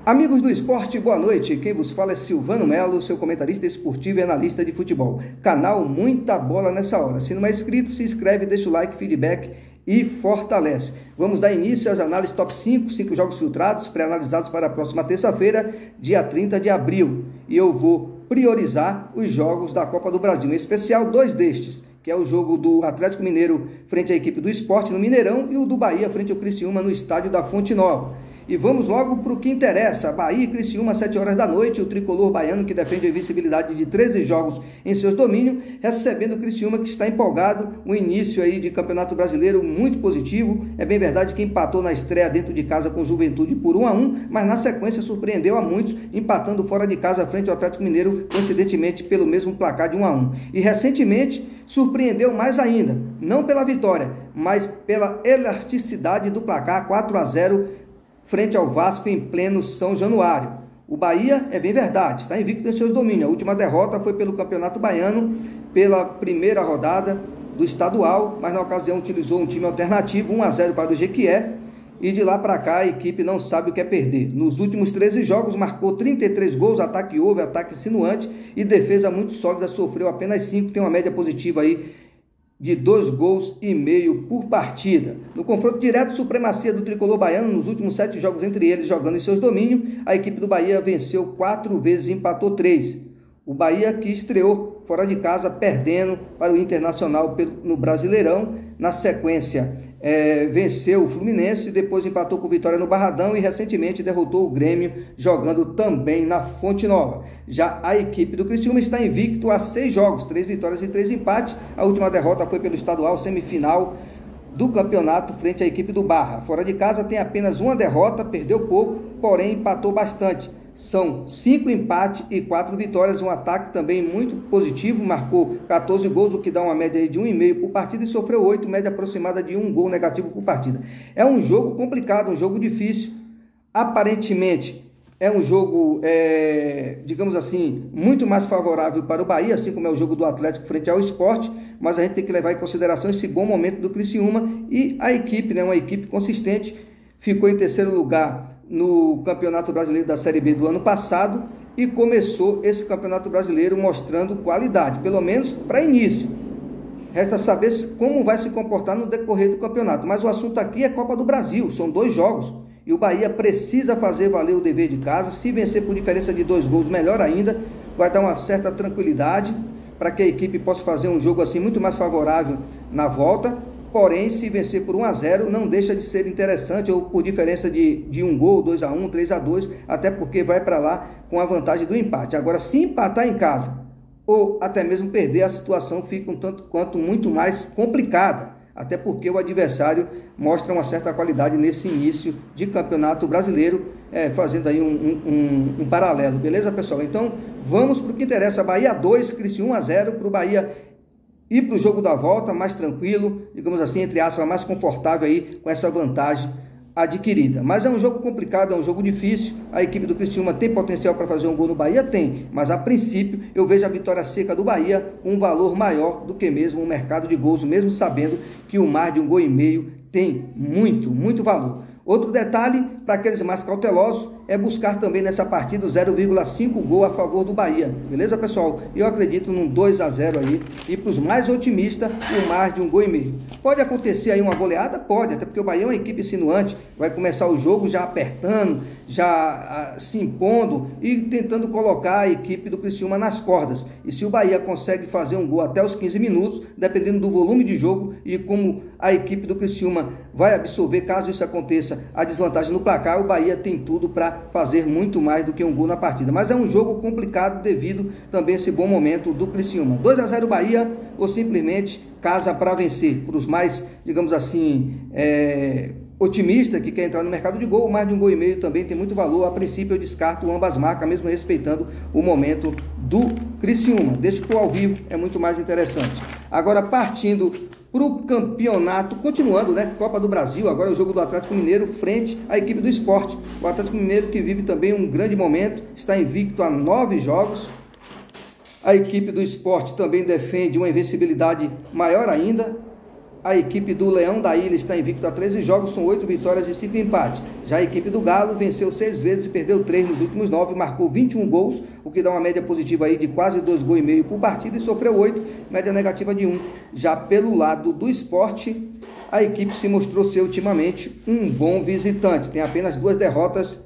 Amigos do esporte, boa noite. Quem vos fala é Silvano Melo, seu comentarista esportivo e analista de futebol. Canal Muita Bola Nessa Hora. Se não é inscrito, se inscreve, deixa o like, feedback e fortalece. Vamos dar início às análises top 5 jogos filtrados, pré-analisados para a próxima terça-feira, dia 30 de abril. E eu vou priorizar os jogos da Copa do Brasil, em especial dois destes, que é o jogo do Atlético Mineiro frente à equipe do Sport no Mineirão e o do Bahia frente ao Criciúma no estádio da Fonte Nova. E vamos logo para o que interessa. Bahia e Criciúma às 7 horas da noite, o tricolor baiano que defende a invencibilidade de 13 jogos em seus domínios, recebendo o Criciúma que está empolgado, um início aí de Campeonato Brasileiro muito positivo. É bem verdade que empatou na estreia dentro de casa com o Juventude por 1-1, mas na sequência surpreendeu a muitos, empatando fora de casa frente ao Atlético Mineiro, coincidentemente pelo mesmo placar de 1-1. E recentemente surpreendeu mais ainda, não pela vitória, mas pela elasticidade do placar 4-0 frente ao Vasco em pleno São Januário. O Bahia, é bem verdade, está invicto em seus domínios. A última derrota foi pelo Campeonato Baiano, pela primeira rodada do estadual, mas na ocasião utilizou um time alternativo, 1-0 para o Jequié, e de lá para cá a equipe não sabe o que é perder. Nos últimos 13 jogos marcou 33 gols, ataque over, ataque insinuante e defesa muito sólida, sofreu apenas 5, tem uma média positiva aí de 2,5 gols por partida. No confronto direto, supremacia do tricolor baiano nos últimos 7 jogos entre eles, jogando em seus domínios, a equipe do Bahia venceu 4 vezes e empatou 3. O Bahia que estreou fora de casa, perdendo para o Internacional no Brasileirão. Na sequência, venceu o Fluminense, depois empatou com Vitória no Barradão e recentemente derrotou o Grêmio, jogando também na Fonte Nova. Já a equipe do Criciúma está invicto a 6 jogos, 3 vitórias e 3 empates. A última derrota foi pelo estadual semifinal do campeonato frente à equipe do Barra. Fora de casa tem apenas uma derrota, perdeu pouco, porém empatou bastante. São 5 empates e 4 vitórias, um ataque também muito positivo, marcou 14 gols, o que dá uma média de 1,5 por partida e sofreu 8, média aproximada de 1 gol negativo por partida. É um jogo complicado, um jogo difícil, aparentemente é um jogo, digamos assim, muito mais favorável para o Bahia, assim como é o jogo do Atlético frente ao Sport, mas a gente tem que levar em consideração esse bom momento do Criciúma e a equipe, uma equipe consistente, ficou em terceiro lugar no Campeonato Brasileiro da Série B do ano passado e começou esse Campeonato Brasileiro mostrando qualidade, pelo menos para início. Resta saber como vai se comportar no decorrer do campeonato, mas o assunto aqui é Copa do Brasil, são 2 jogos e o Bahia precisa fazer valer o dever de casa. Se vencer por diferença de 2 gols, melhor ainda, vai dar uma certa tranquilidade para que a equipe possa fazer um jogo assim muito mais favorável na volta. Porém, se vencer por 1-0, não deixa de ser interessante, ou por diferença de 1 gol, 2-1, 3-2, até porque vai para lá com a vantagem do empate. Agora, se empatar em casa, ou até mesmo perder, a situação fica um tanto quanto muito mais complicada, até porque o adversário mostra uma certa qualidade nesse início de campeonato brasileiro, fazendo aí um paralelo, beleza, pessoal? Então, vamos para o que interessa. Bahia 2, Criciúma 1-0 para o Bahia ir para o jogo da volta mais tranquilo, digamos assim, entre aspas, mais confortável aí com essa vantagem adquirida. Mas é um jogo complicado, é um jogo difícil. A equipe do Criciúma tem potencial para fazer um gol no Bahia? Tem, mas a princípio eu vejo a vitória seca do Bahia com um valor maior do que mesmo o mercado de gols, mesmo sabendo que o mais de 1,5 gols tem muito valor. Outro detalhe, para aqueles mais cautelosos, é buscar também nessa partida 0,5 gol a favor do Bahia. Beleza, pessoal? Eu acredito num 2-0 aí. E para os mais otimistas, o mais de 1,5 gols. Pode acontecer aí uma goleada? Pode, até porque o Bahia é uma equipe insinuante. Vai começar o jogo já apertando, já se impondo e tentando colocar a equipe do Criciúma nas cordas. E se o Bahia consegue fazer um gol até os 15 minutos, dependendo do volume de jogo e como a equipe do Criciúma vai absorver, caso isso aconteça, a desvantagem no placar, o Bahia tem tudo para fazer muito mais do que 1 gol na partida. Mas é um jogo complicado devido também a esse bom momento do Criciúma. 2-0 Bahia ou simplesmente casa para vencer? Para os mais, digamos assim, otimista que quer entrar no mercado de gol, mais de 1,5 gols também tem muito valor. A princípio eu descarto ambas marcas, mesmo respeitando o momento do Criciúma. Deixa para o ao vivo, é muito mais interessante. Agora partindo para o campeonato, continuando, Copa do Brasil, agora é o jogo do Atlético Mineiro frente à equipe do Sport. O Atlético Mineiro que vive também um grande momento, está invicto a 9 jogos. A equipe do Sport também defende uma invencibilidade maior ainda. a equipe do Leão da Ilha está invicta a 13 jogos, são 8 vitórias e 5 empates. Já a equipe do Galo venceu 6 vezes e perdeu 3 nos últimos 9, marcou 21 gols, o que dá uma média positiva aí de quase 2,5 gols por partida, e sofreu 8, média negativa de 1. Já pelo lado do Sport, a equipe se mostrou ser ultimamente um bom visitante. Tem apenas 2 derrotas,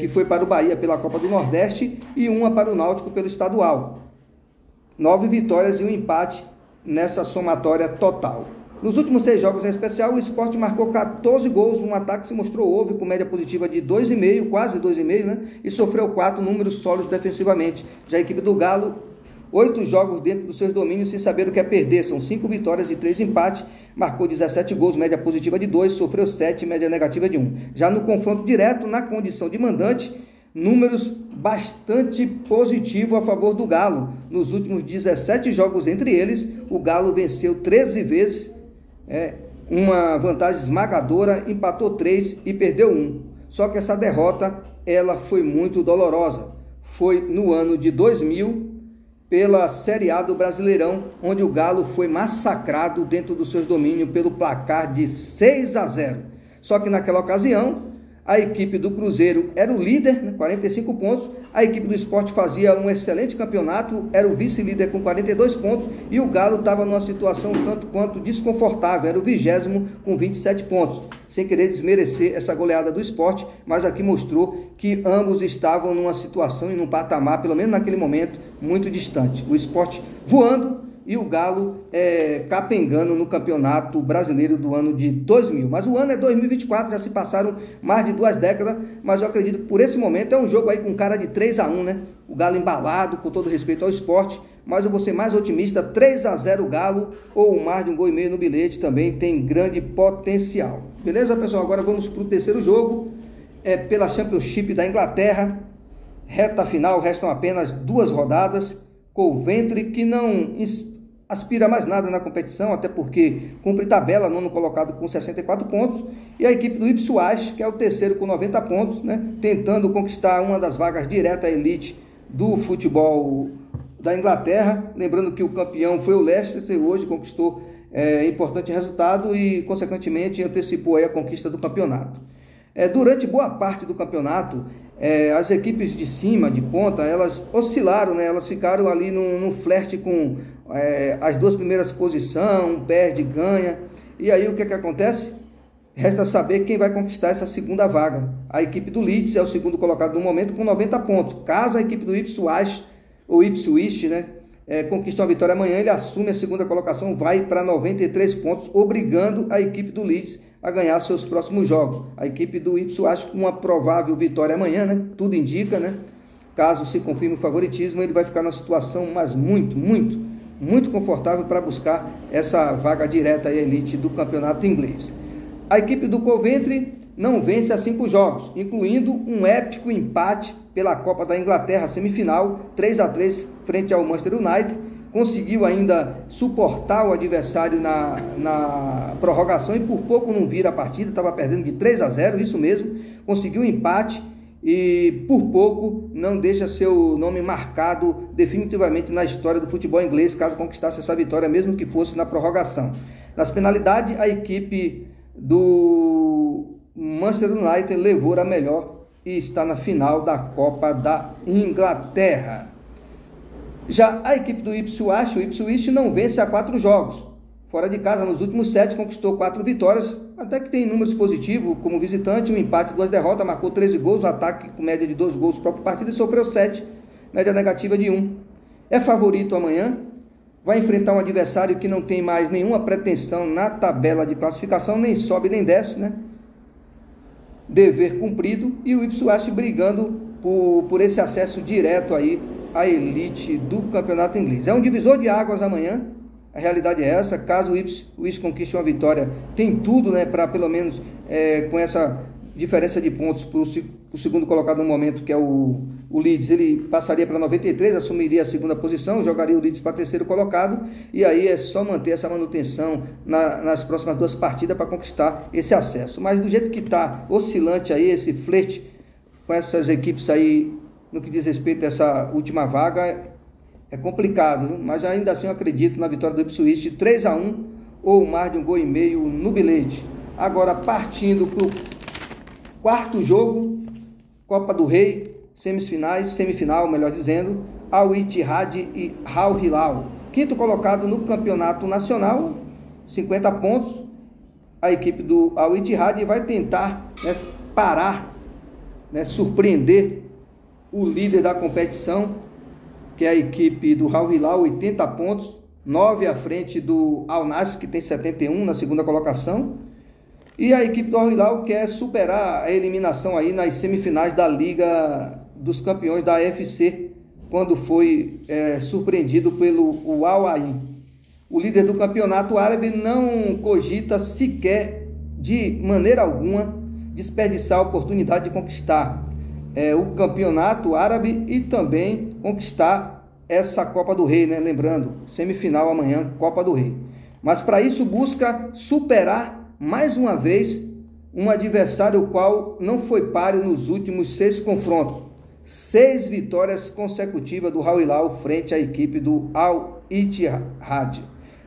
que foi para o Bahia pela Copa do Nordeste e uma para o Náutico pelo estadual. 9 vitórias e um empate nessa somatória total. Nos últimos 6 jogos em especial, o Sport marcou 14 gols, um ataque se mostrou over com média positiva de 2,5, quase 2,5, né? E sofreu 4, números sólidos defensivamente. Já a equipe do Galo, 8 jogos dentro dos seus domínios sem saber o que é perder, são 5 vitórias e 3 empates, marcou 17 gols, média positiva de 2, sofreu 7, média negativa de 1. Já no confronto direto, na condição de mandante, números bastante positivos a favor do Galo. Nos últimos 17 jogos entre eles, o Galo venceu 13 vezes, uma vantagem esmagadora, empatou 3 e perdeu 1. Só que essa derrota, ela foi muito dolorosa. Foi no ano de 2000, pela Série A do Brasileirão, onde o Galo foi massacrado dentro do seu domínio pelo placar de 6-0. Só que naquela ocasião, a equipe do Cruzeiro era o líder, 45 pontos. A equipe do Sport fazia um excelente campeonato, era o vice-líder com 42 pontos. E o Galo estava numa situação tanto quanto desconfortável, era o 20º com 27 pontos. Sem querer desmerecer essa goleada do Sport, mas aqui mostrou que ambos estavam numa situação e num patamar, pelo menos naquele momento, muito distante. O Sport voando e o Galo capengando no Campeonato Brasileiro do ano de 2000. Mas o ano é 2024, já se passaram mais de 2 décadas, mas eu acredito que por esse momento é um jogo aí com cara de 3-1, né? O Galo embalado, com todo respeito ao Sport, mas eu vou ser mais otimista, 3-0 Galo, ou mais de 1,5 gols no bilhete, também tem grande potencial. Beleza, pessoal? Agora vamos para o terceiro jogo, pela Championship da Inglaterra, reta final, restam apenas 2 rodadas. Coventry, que não aspira mais nada na competição, até porque cumpre tabela, nono colocado com 64 pontos, e a equipe do Ipswich, que é o terceiro com 90 pontos, né, tentando conquistar uma das vagas direta à elite do futebol da Inglaterra. Lembrando que o campeão foi o Leicester, hoje conquistou importante resultado e, consequentemente, antecipou aí a conquista do campeonato. Durante boa parte do campeonato, as equipes de cima, de ponta, elas oscilaram, né? Elas ficaram ali no flerte com as 2 primeiras posições, perde, ganha. E aí o que acontece? Resta saber quem vai conquistar essa segunda vaga. A equipe do Leeds é o segundo colocado no momento com 90 pontos. Caso a equipe do Ipswich, ou Ipswich, né, conquiste uma vitória amanhã, ele assume a segunda colocação, vai para 93 pontos, obrigando a equipe do Leeds a ganhar seus próximos jogos. A equipe do Ipswich com uma provável vitória amanhã, né? Tudo indica, né? Caso se confirme o favoritismo, ele vai ficar numa situação mas muito confortável para buscar essa vaga direta à elite do campeonato inglês. A equipe do Coventry não vence há 5 jogos, incluindo um épico empate pela Copa da Inglaterra semifinal, 3-3 frente ao Manchester United. Conseguiu ainda suportar o adversário na prorrogação e por pouco não vira a partida, estava perdendo de 3-0, isso mesmo, conseguiu um empate e por pouco não deixa seu nome marcado definitivamente na história do futebol inglês, caso conquistasse essa vitória, mesmo que fosse na prorrogação. Nas penalidades, a equipe do Manchester United levou a melhor e está na final da Copa da Inglaterra. Já a equipe do Ipswich, o Ipswich não vence há 4 jogos. Fora de casa, nos últimos 7, conquistou 4 vitórias, até que tem números positivos, como visitante, um empate, 2 derrotas, marcou 13 gols, um ataque com média de 2 gols por partida e sofreu 7, média negativa de 1. É favorito amanhã, vai enfrentar um adversário que não tem mais nenhuma pretensão na tabela de classificação, nem sobe nem desce, né? Dever cumprido, e o Ipswich brigando por esse acesso direto aí a elite do campeonato inglês. É um divisor de águas amanhã, a realidade é essa. Caso o Ipswich conquiste uma vitória, tem tudo, né, para pelo menos com essa diferença de pontos para o segundo colocado no momento, que é o Leeds, ele passaria para 93, assumiria a segunda posição, jogaria o Leeds para terceiro colocado, e aí é só manter essa manutenção nas próximas 2 partidas para conquistar esse acesso. Mas do jeito que está oscilante aí esse flerte com essas equipes aí, no que diz respeito a essa última vaga, é complicado, viu? Mas ainda assim eu acredito na vitória do Ipswich, 3-1, ou mais de 1,5 gols no bilhete. Agora partindo para o quarto jogo, Copa do Rei, semifinal, melhor dizendo, Al Ittihad e Al Hilal. Quinto colocado no campeonato nacional, 50 pontos. A equipe do Al Ittihad vai tentar, né, parar, né, surpreender o líder da competição, que é a equipe do Al Hilal, 80 pontos, 9 à frente do Al Nassr, que tem 71 na segunda colocação. E a equipe do Al Hilal quer superar a eliminação aí nas semifinais da Liga dos Campeões da AFC, quando foi surpreendido pelo Al Ain. O líder do campeonato árabe não cogita sequer, de maneira alguma, desperdiçar a oportunidade de conquistar o campeonato árabe e também conquistar essa Copa do Rei, né? Lembrando, semifinal amanhã, Copa do Rei. Mas para isso busca superar mais uma vez um adversário o qual não foi páreo nos últimos 6 confrontos. 6 vitórias consecutivas do Al Hilal frente à equipe do Al Ittihad.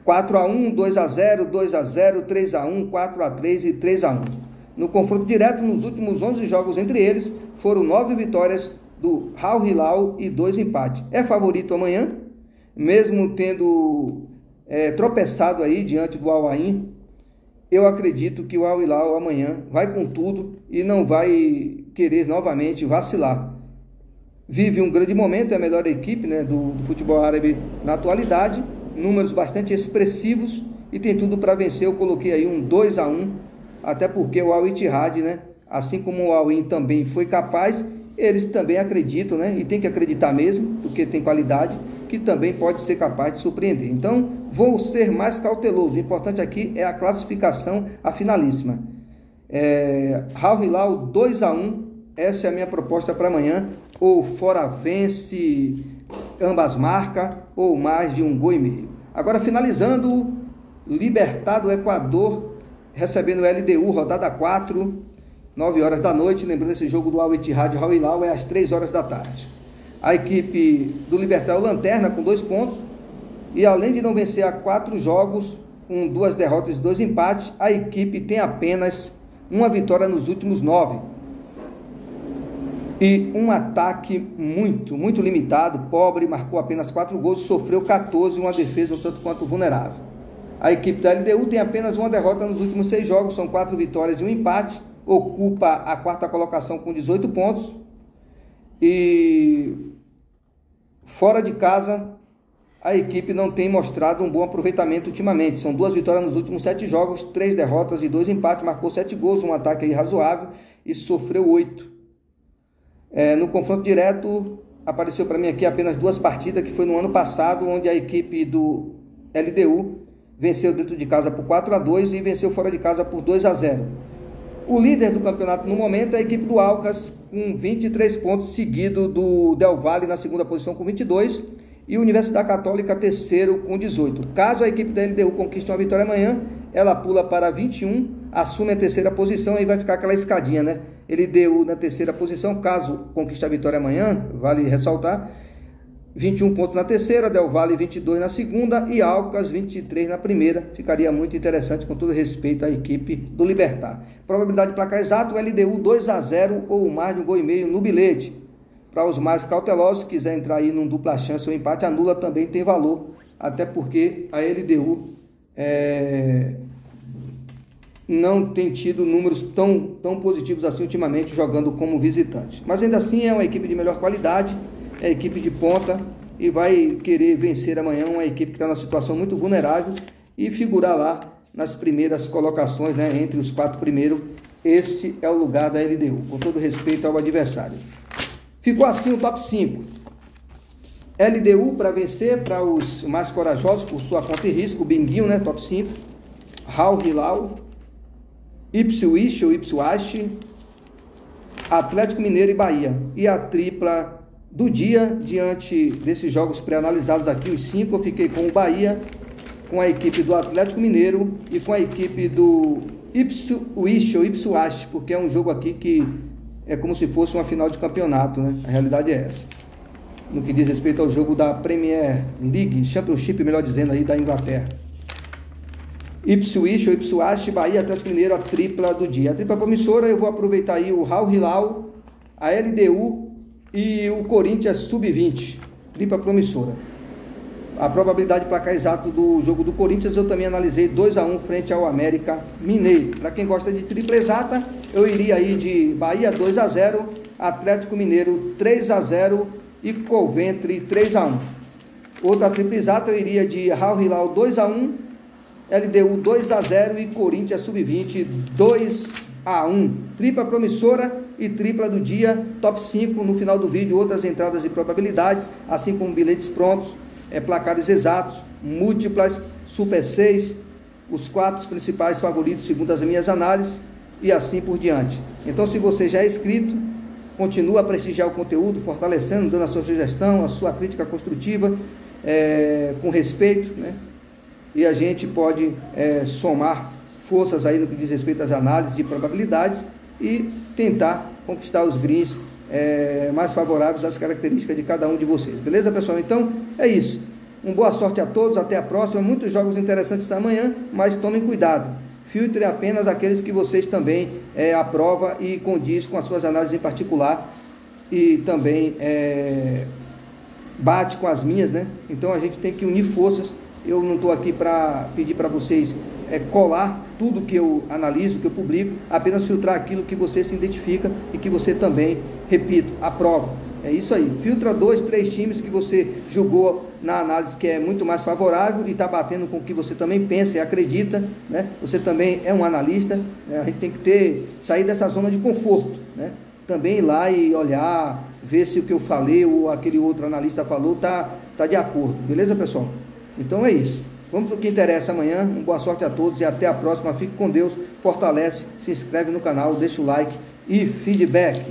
4-1, 2-0, 2-0, 3-1, 4-3 e 3-1. No confronto direto, nos últimos 11 jogos entre eles, foram 9 vitórias do Al Hilal e 2 empates. É favorito amanhã, mesmo tendo tropeçado aí diante do Al Ain. Eu acredito que o Al Hilal amanhã vai com tudo e não vai querer novamente vacilar. Vive um grande momento, é a melhor equipe, né, do futebol árabe na atualidade, números bastante expressivos e tem tudo para vencer. Eu coloquei aí um 2-1, até porque o Al Ittihad, né, assim como o Al Ain também foi capaz, eles também acreditam, né, e tem que acreditar mesmo, porque tem qualidade, que também pode ser capaz de surpreender. Então, vou ser mais cauteloso. O importante aqui é a classificação, a finalíssima. Al Hilal 2-1, essa é a minha proposta para amanhã, ou fora vence, ambas marcas, ou mais de 1,5 gols. Agora, finalizando, Libertad do Equador, recebendo o LDU, rodada 4, 9 horas da noite. Lembrando, esse jogo do Al Ittihad e Al Hilal é às 3 horas da tarde. A equipe do Libertad é o lanterna com 2 pontos. E além de não vencer há 4 jogos, com 2 derrotas e 2 empates, a equipe tem apenas uma vitória nos últimos 9. E um ataque muito limitado, pobre, marcou apenas 4 gols, sofreu 14, uma defesa um tanto quanto vulnerável. A equipe da LDU tem apenas uma derrota nos últimos 6 jogos, são 4 vitórias e 1 empate, ocupa a 4ª colocação com 18 pontos. E fora de casa, a equipe não tem mostrado um bom aproveitamento ultimamente. São 2 vitórias nos últimos 7 jogos, 3 derrotas e 2 empates, marcou 7 gols, um ataque aí razoável e sofreu 8. No confronto direto, apareceu para mim aqui apenas 2 partidas, que foi no ano passado, onde a equipe do LDU venceu dentro de casa por 4-2 e venceu fora de casa por 2-0. O líder do campeonato no momento é a equipe do Alcas, com 23 pontos, seguido do Del Valle na segunda posição com 22 e Universidade Católica terceiro com 18. Caso a equipe da LDU conquiste uma vitória amanhã, ela pula para 21, assume a 3ª posição e vai ficar aquela escadinha, né? LDU na 3ª posição, caso conquiste a vitória amanhã, vale ressaltar, 21 pontos na 3ª, Del Valle 22 na 2ª e Alcas 23 na 1ª. Ficaria muito interessante, com todo respeito à equipe do Libertad. Probabilidade de placar exato, LDU 2-0 ou mais de 1,5 gols no bilhete. Para os mais cautelosos, quiser entrar aí num dupla chance ou empate, a nula também tem valor, até porque a LDU não tem tido números tão positivos assim ultimamente, jogando como visitante. Mas ainda assim é uma equipe de melhor qualidade, é a equipe de ponta e vai querer vencer amanhã uma equipe que está numa situação muito vulnerável e figurar lá nas primeiras colocações, né, entre os 4 primeiros. Esse é o lugar da LDU, com todo respeito ao adversário. Ficou assim o top 5. LDU para vencer, para os mais corajosos, por sua conta e risco, Binguinho, né, top 5. Al Hilal, Ipswich ou Ipswich, Atlético Mineiro e Bahia. E a tripla do dia, diante desses jogos pré-analisados aqui, os 5, eu fiquei com o Bahia, com a equipe do Atlético Mineiro e com a equipe do Ipswich ou Ipswich, porque é um jogo aqui que é como se fosse uma final de campeonato, né? A realidade é essa. No que diz respeito ao jogo da Premier League, Championship, melhor dizendo, aí da Inglaterra. Ipswich ou Ipswich, Bahia, Atlético Mineiro, a tripla do dia. A tripla promissora, eu vou aproveitar aí o Al Hilal, a LDU e o Corinthians Sub-20, tripla promissora. A probabilidade de placar exato do jogo do Corinthians, eu também analisei 2-1 frente ao América Mineiro. Para quem gosta de tripla exata, eu iria aí de Bahia 2-0, Atlético Mineiro 3-0 e Coventry 3-1. Outra tripla exata, eu iria de Al Hilal 2-1, LDU 2-0 e Corinthians Sub-20 2-1. Tripla promissora e tripla do dia, top 5 no final do vídeo, outras entradas e probabilidades, assim como bilhetes prontos, placares exatos, múltiplas, Super 6, os 4 principais favoritos segundo as minhas análises e assim por diante. Então, se você já é inscrito, continua a prestigiar o conteúdo, fortalecendo, dando a sua sugestão, a sua crítica construtiva, com respeito, né? E a gente pode somar forças aí no que diz respeito às análises de probabilidades e tentar conquistar os greens mais favoráveis às características de cada um de vocês. Beleza, pessoal? Então, é isso. Boa sorte a todos, até a próxima. Muitos jogos interessantes amanhã, mas tomem cuidado. Filtre apenas aqueles que vocês também aprovam e condiz com as suas análises em particular e também bate com as minhas, né? Então, a gente tem que unir forças. Eu não estou aqui para pedir para vocês colar tudo que eu analiso, que eu publico, apenas filtrar aquilo que você se identifica e que você também, repito, aprova. É isso aí. Filtra 2, 3 times que você julgou na análise que é muito mais favorável e está batendo com o que você também pensa e acredita, né? Você também é um analista, né? A gente tem que sair dessa zona de conforto, né? Também ir lá e olhar, ver se o que eu falei ou aquele outro analista falou tá de acordo. Beleza, pessoal? Então é isso. Vamos para o que interessa amanhã. Boa sorte a todos e até a próxima. Fique com Deus, fortalece, se inscreve no canal, deixa o like e feedback.